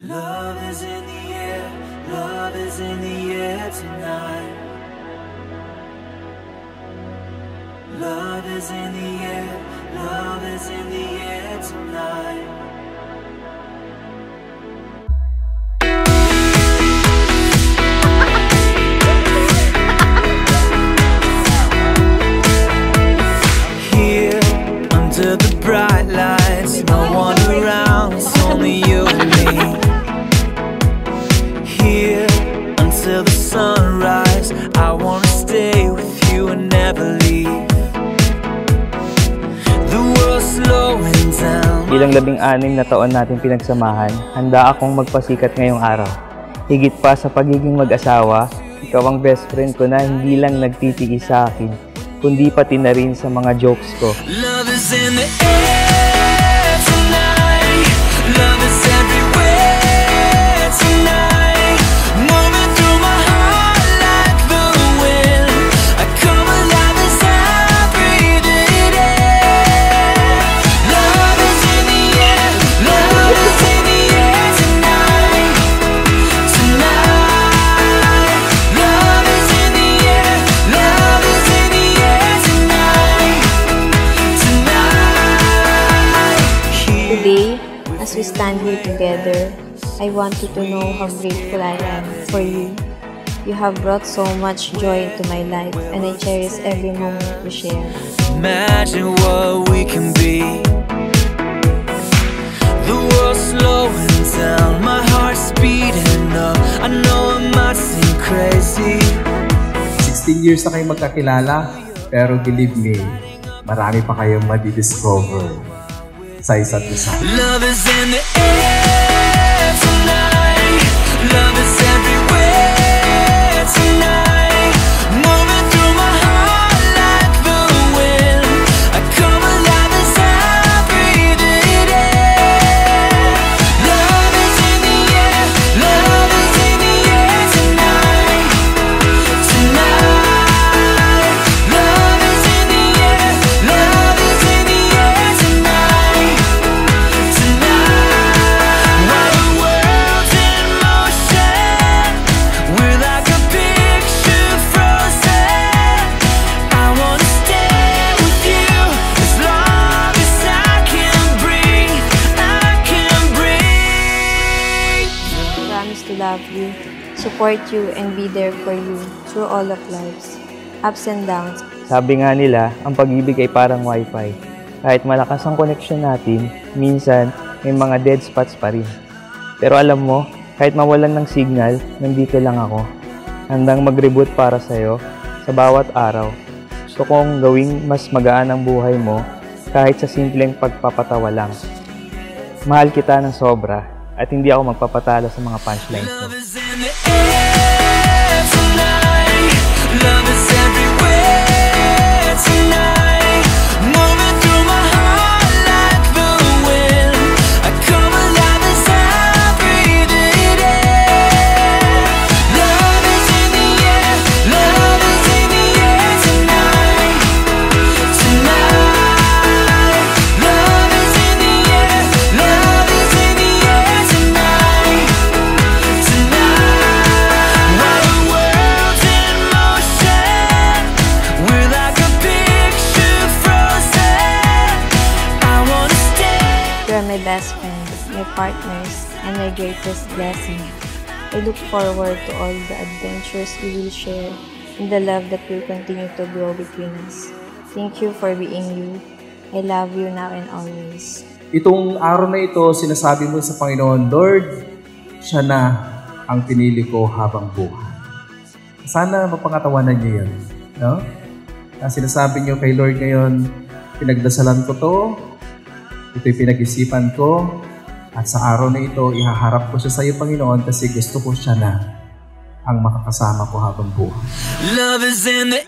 Love is in the air, love is in the air tonight. Love is in the air, love is in the air tonight. Here under the bright lights, no one around, it's only you and me. Here until the sunrise, I wanna stay with you and never leave. The world's slowing down. Bilang 16 na taon natin pinagsamahan, handa akong magpasikat ngayong araw. Higit pa sa pagiging mag-asawa, ikaw ang best friend ko na hindi lang nagtitiis sa akin, kundi pati na rin sa mga jokes ko. Love is in the air tonight. Love is everywhere tonight. Moving through my heart like the wind. I come alive as I breathe it in. Love is in the air. Love is in the air tonight. Tonight. Love is in the air. Love is in the air tonight. Tonight. Today, as we stand here together, I want you to know how grateful I am for you. You have brought so much joy into my life, and I cherish every moment we share. Imagine what we can be. The world's slowing down, my heart's speeding up. I know I might seem crazy. 16 years na kayong magkakilala, pero believe me, marami pa kayong madidiscover sa isa't isa. Love is in the air tonight. Love is everywhere tonight. Moving through my heart like the wind. I come alive as I breathe it in. Love is in the air. Love is in the air tonight. Tonight. Love is in the air. Love is in the air tonight. Tonight. While the world's in motion, we're like a picture frozen. I wanna stay with you as long as I can breathe. I can breathe. Promise to love you, support you, and be there for you through all of life's ups and downs. Sabi nga nila, ang pag-ibig ay parang wifi. Kahit malakas ang connection natin, minsan may mga dead spots pa rin. Pero alam mo, kahit mawalan ng signal, nandito lang ako. Handang mag-reboot para sa'yo sa bawat araw. Gusto kong gawing mas magaan ang buhay mo kahit sa simpleng pagpapatawa lang. Mahal kita ng sobra at hindi ako magpapatalo sa mga punchlines mo. Love is in the air tonight. Love is everywhere tonight. Moving through my heart like the wind. I come alive as I breathe it in. Love is in the air. Love is in the air tonight. Tonight. Love is in the air. Love is in the air tonight. Tonight. While the world's in motion, we're like a picture frozen. I wanna stay. You are my best friend, my partners, and my greatest blessing. I look forward to all the adventures we will share and the love that will continue to grow between us. Thank you for being you. I love you now and always. Itong araw na ito, sinasabi mo sa Panginoon, Lord, siya na ang pinili ko habang buhay. Sana mapangatawanan niyo yan. No? Ang sinasabi niyo kay Lord ngayon, pinagdasalan ko to, ito'y pinag-isipan ko, at sa araw na ito, ihaharap ko siya sa iyo, Panginoon, kasi gusto ko siya na ang makakasama ko habang buhay. Love is in the